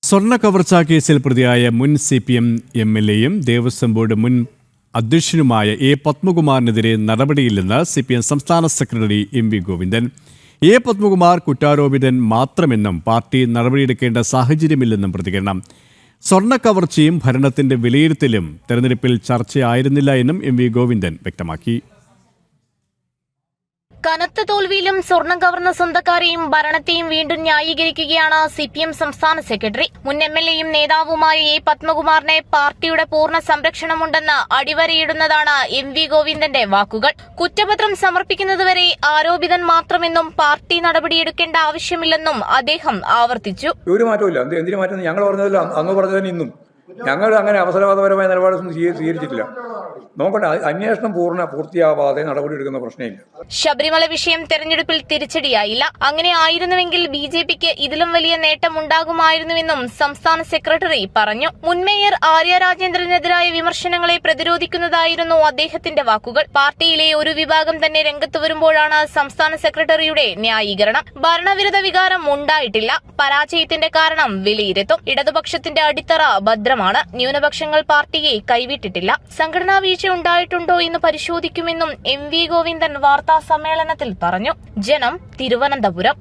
സ്വർണ്ണ കവർച്ചാ കേസിൽ പ്രതിയായ മുൻ CPM MLAയും ദേവസ്വം ബോർഡ് മുൻ അധ്യക്ഷനുമായ എ പത്മകുമാറിനെതിരെ നടപടിയില്ലെന്ന് CPM സംസ്ഥാന secretary MV Govindan. A Padmakumar കുറ്റാരോപിതൻ മാത്രമെന്നും പാർട്ടി നടപടിയെടുക്കേണ്ട സാഹചര്യമില്ലെന്നും പ്രതികരണം. സ്വർണ്ണ കവർച്ചയും ഭരണത്തിന്റെ വിലയിരുത്തലും തെരഞ്ഞെടുപ്പിൽ ചർച്ചയായിരുന്നില്ല എന്നും MV ഗോവിന്ദൻ വ്യക്തമാക്കി. കനത്ത തോൽവിയിലും സ്വർണം കവർന്ന സ്വന്തക്കാരെയും ഭരണത്തെയും വീണ്ടും ന്യായീകരിക്കുകയാണ് CPM സംസ്ഥാന സെക്രട്ടറി. മുൻ MLAയും നേതാവുമായ എ പത്മകുമാറിനെ പാർട്ടിയുടെ പൂർണ്ണ സംരക്ഷണമുണ്ടെന്ന് അടിവരയിടുന്നതാണ് MV ഗോവിന്ദന്റെ വാക്കുകൾ. കുറ്റപത്രം സമർപ്പിക്കുന്നതുവരെ ആരോപിതൻ മാത്രമെന്നും പാർട്ടി നടപടിയെടുക്കേണ്ട ആവശ്യമില്ലെന്നും അദ്ദേഹം ആവർത്തിച്ചു. ഒരു മാറ്റമില്ല. എന്തിനു മാറ്റം? ഞങ്ങൾ പറഞ്ഞതല്ല, അങ്ങ് പറഞ്ഞതിന് ഇന്നും ഞങ്ങൾ അങ്ങനെ അവസരവാദപരമായ നിലപാടൊന്നും സ്വീകരിച്ചിട്ടില്ല. നോക്കട്ടെ, അന്വേഷണം പൂർത്തിയാവാതെ നടപടിയെടുക്കുന്ന പ്രശ്നമില്ല. ശബരിമല വിഷയം തെരഞ്ഞെടുപ്പിൽ തിരിച്ചടിയായില്ല. അങ്ങനെ ആയിരുന്നുവെങ്കിൽ BJPക്ക് ഇതിലും വലിയ നേട്ടം ഉണ്ടാകുമായിരുന്നുവെന്നും സംസ്ഥാന സെക്രട്ടറി പറഞ്ഞു. മുൻ മേയർ ആര്യ രാജേന്ദ്രനെതിരായ വിമർശനങ്ങളെ പ്രതിരോധിക്കുന്നതായിരുന്നു അദ്ദേഹത്തിന്റെ വാക്കുകൾ. പാർട്ടിയിലെ ഒരു വിഭാഗം തന്നെ രംഗത്ത് വരുമ്പോഴാണ് സംസ്ഥാന സെക്രട്ടറിയുടെ ന്യായീകരണം. ഭരണവിരുദ്ധ വികാരം ഉണ്ടായിട്ടില്ല. പരാജയത്തിന്റെ കാരണം വിലയിരുത്തും. ഇടതുപക്ഷത്തിന്റെ അടിത്തറ ഭദ്രമാണ്. ന്യൂനപക്ഷങ്ങൾ പാർട്ടിയെ കൈവിട്ടിട്ടില്ല. സംഘടനാ വീഴ്ച ഉണ്ടായിട്ടുണ്ടോ എന്ന് പരിശോധിക്കുമെന്നും MV ഗോവിന്ദൻ വാർത്താ സമ്മേളനത്തിൽ പറഞ്ഞു. ജനം, തിരുവനന്തപുരം.